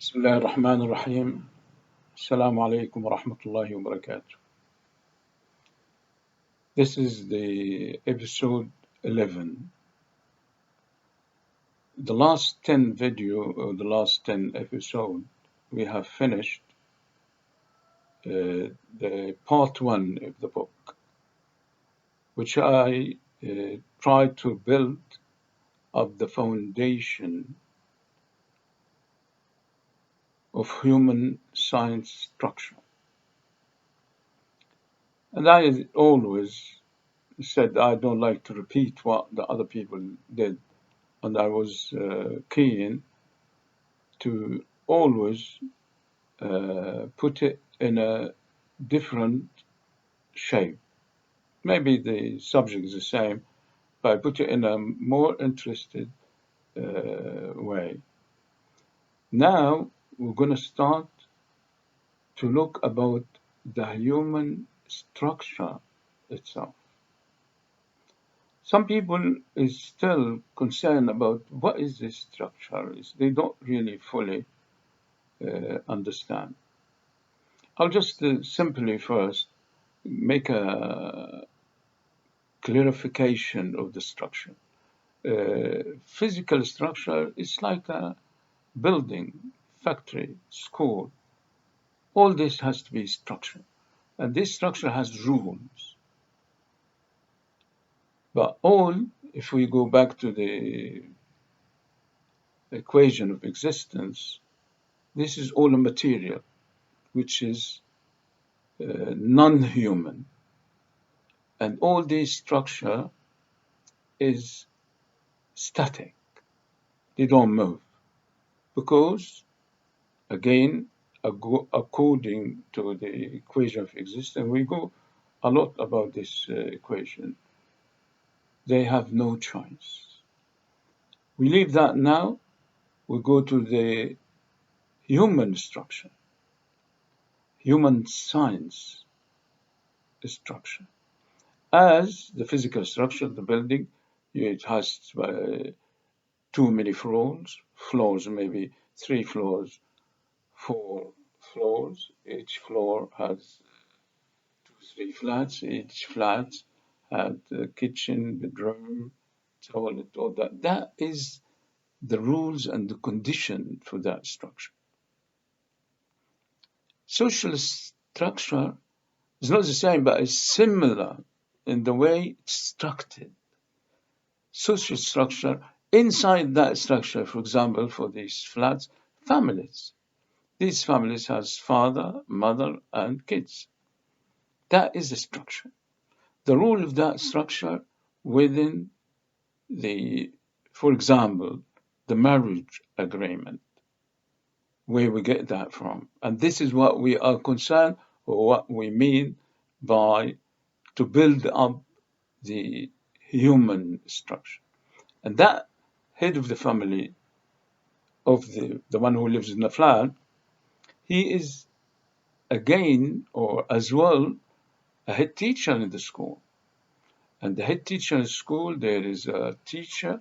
بسم الله الرحمن الرحيم. السلام عليكم ورحمة الله وبركاته. This is the episode 11. The last 10 video, or the last 10 episode, we have finished the part 1 of the book, which I tried to build up the foundation of human science structure. And I always said I don't like to repeat what the other people did. And I was keen to always put it in a different shape. Maybe the subject is the same, but I put it in a more interested way. Now we're going to start to look about the human structure itself. Some people is still concerned about what is this structure. They don't really fully understand. I'll just simply first make a clarification of the structure. Physical structure is like a building, factory, school. All this has to be structure. And this structure has rules. But all, if we go back to the equation of existence, this is all a material, which is non-human. And all this structure is static. They don't move. Because, again, according to the equation of existence, we go a lot about this equation. They have no choice. We leave that now. We go to the human structure, human science structure. As the physical structure of the building, it has too many floors, maybe 3 floors, 4 floors. Each floor has 2, 3 flats. Each flat had a kitchen, bedroom, toilet, all that. That is the rules and the condition for that structure. Social structure is not the same, but it's similar in the way it's structured. Social structure, inside that structure, for example, for these flats, families. These families has father, mother, and kids. That is the structure. The rule of that structure within for example, the marriage agreement, where we get that from. And this is what we are concerned, or what we mean by to build up the human structure. And that head of the family, of the one who lives in the flat, he is again, or as well, a head teacher in the school. And the head teacher in the school, there is a teacher,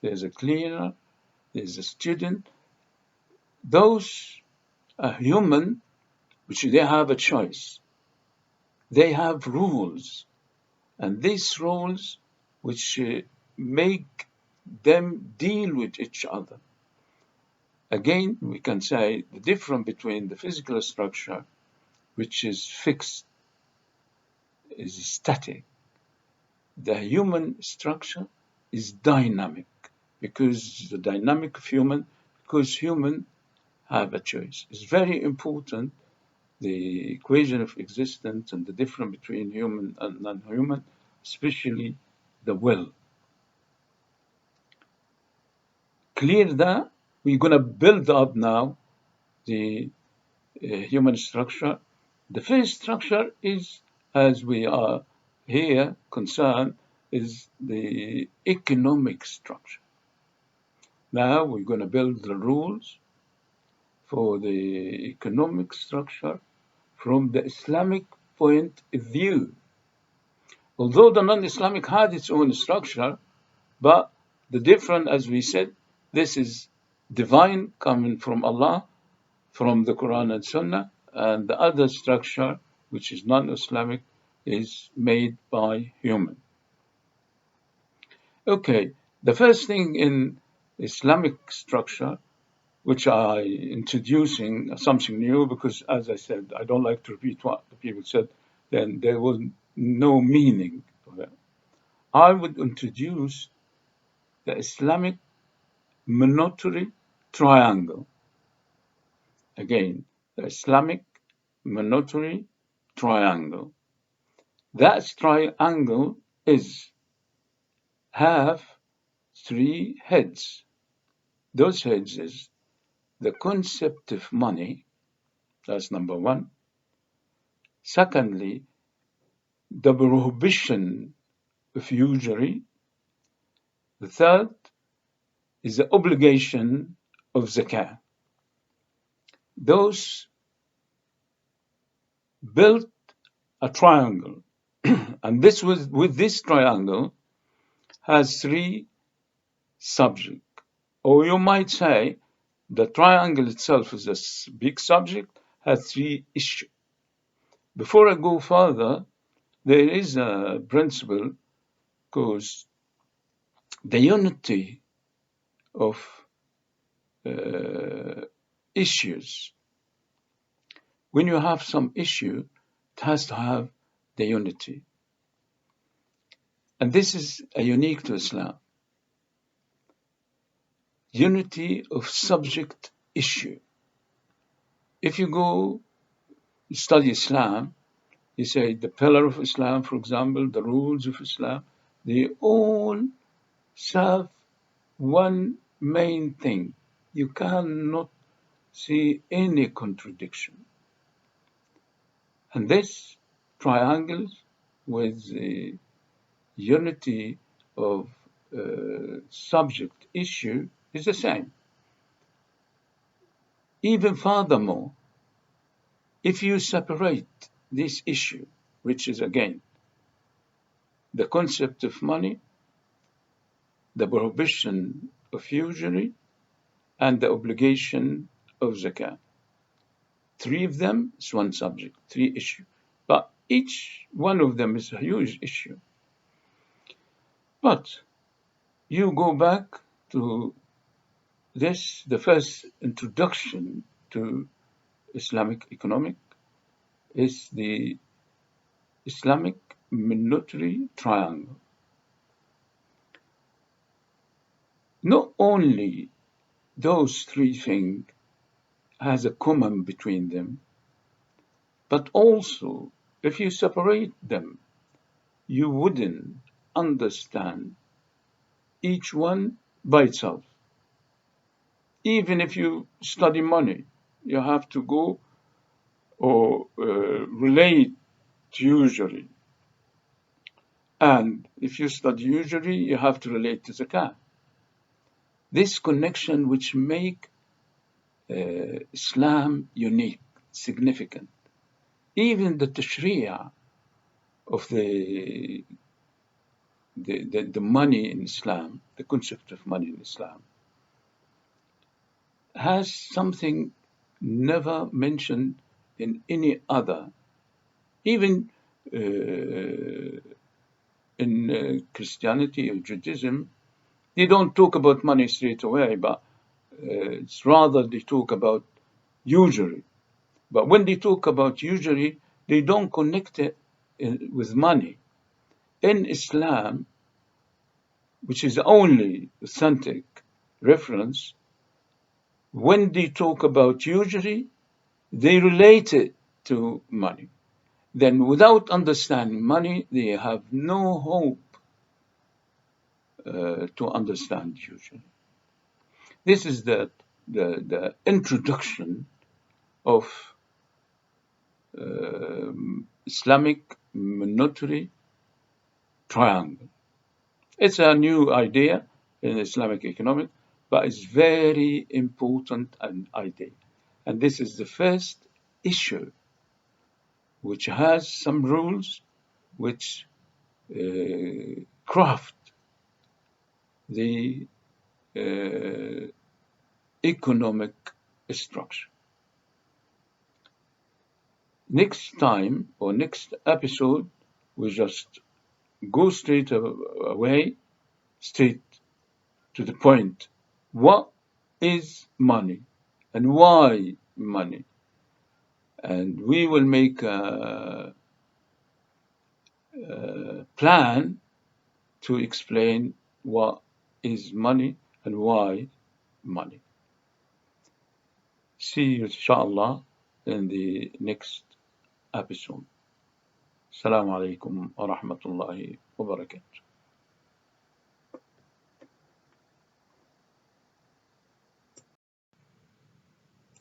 there's a cleaner, there's a student. Those are human, which they have a choice. They have rules. And these rules, which make them deal with each other. Again, we can say the difference between the physical structure, which is fixed, is static. The human structure is dynamic, because the dynamic of human, because human have a choice. It's very important, the equation of existence and the difference between human and non-human, especially the will. Clear that, we're going to build up now the human structure. The first structure is, as we are here concerned, is the economic structure. Now we're going to build the rules for the economic structure from the Islamic point of view. Although the non-Islamic had its own structure, but the difference, as we said, this is divine coming from Allah, from the Quran and Sunnah, and the other structure, which is non-Islamic, is made by human. Okay, the first thing in Islamic structure, which I introducing something new, because as I said, I don't like to repeat what the people said, then there was no meaning for it. I would introduce the Islamic monetary triangle. Again, the Islamic monetary triangle. That triangle is have three heads. Those heads is the concept of money, that's number one. Secondly, the prohibition of usury. The third is the obligation of zakah. Those built a triangle, and this was with this triangle has three subjects. Or you might say the triangle itself is a big subject, has three issues. Before I go further, there is a principle because the unity of issues, when you have some issue, it has to have the unity. And this is a unique to Islam. Unity of subject issue. If you go study Islam, you say the pillar of Islam, for example, the rules of Islam, they all serve one main thing. You cannot see any contradiction. And this triangle with the unity of subject issue is the same. Even furthermore, if you separate this issue, which is again the concept of money, the prohibition of usury, and the obligation of zakah. Three of them is one subject, three issues. But each one of them is a huge issue. But you go back to this, the first introduction to Islamic economic is the Islamic monetary triangle. Not only those three things has a common between them, but also if you separate them, you wouldn't understand each one by itself. Even if you study money, you have to go or relate to usury. And if you study usury, you have to relate to zakah. This connection which make Islam unique, significant. Even the tashri'ah of the money in Islam, the concept of money in Islam, has something never mentioned in any other, even in Christianity or Judaism. They don't talk about money straight away, but it's rather they talk about usury. But when they talk about usury, they don't connect it with money. In Islam, which is the only authentic reference, when they talk about usury, they relate it to money. Then without understanding money, they have no hope to understand usury. This is the introduction of Islamic monetary triangle. It's a new idea in Islamic economics, but it's very important an idea. And this is the first issue which has some rules which craft the economic structure. Next time or next episode, we just go straight away, straight to the point. What is money and why money? And we will make a plan to explain what is money and why money. See you, inshallah, in the next episode. Assalamu alaikum wa rahmatullahi wa barakatuh.